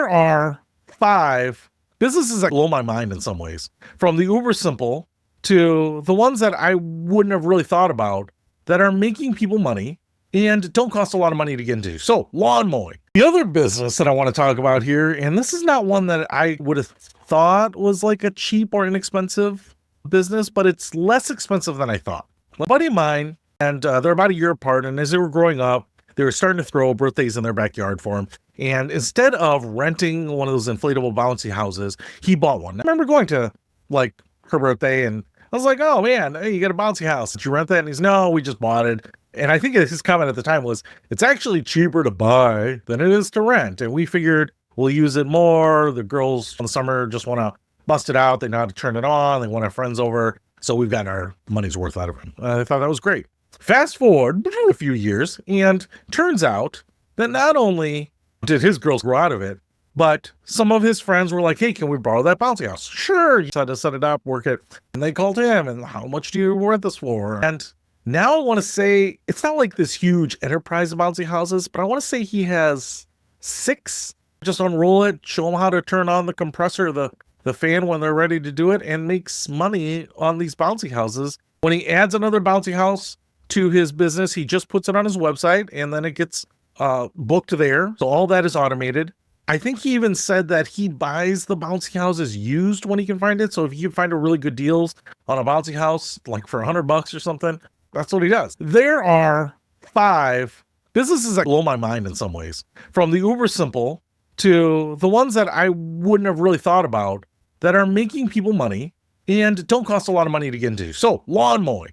There are 5 businesses that blow my mind in some ways, from the uber simple to the ones that I wouldn't have really thought about that are making people money and don't cost a lot of money to get into. So, lawn mowing. The other business that I want to talk about here, and this is not one that I would have thought was like a cheap or inexpensive business, but it's less expensive than I thought. A buddy of mine, and they're about a year apart, and as they were growing up, they were starting to throw birthdays in their backyard for him. And instead of renting one of those inflatable bouncy houses, he bought one. I remember going to like her birthday, and I was like, "Oh man, hey, you got a bouncy house? Did you rent that?" And he's, "No, we just bought it." And I think his comment at the time was, "It's actually cheaper to buy than it is to rent." And we figured we'll use it more. The girls in the summer just want to bust it out. They know how to turn it on. They want our friends over. So we've got our money's worth out of it. I thought that was great. Fast forward a few years, and turns out that not only did his girls grow out of it, but some of his friends were like, "Hey, can we borrow that bouncy house?" Sure. You had to set it up, work it. And they called him, and "How much do you rent this for?" And now I want to say it's not like this huge enterprise of bouncy houses, but I want to say he has 6. Just unroll it, show them how to turn on the compressor, the fan when they're ready to do it, and makes money on these bouncy houses. When he adds another bouncy house to his business, he just puts it on his website, and then it gets booked there. So all that is automated. I think he even said that he buys the bouncy houses used when he can find it. So if you can find a really good deals on a bouncy house, like for $100 or something, that's what he does. There are 5 businesses that blow my mind in some ways, from the uber simple to the ones that I wouldn't have really thought about that are making people money and don't cost a lot of money to get into. So, lawn mowing.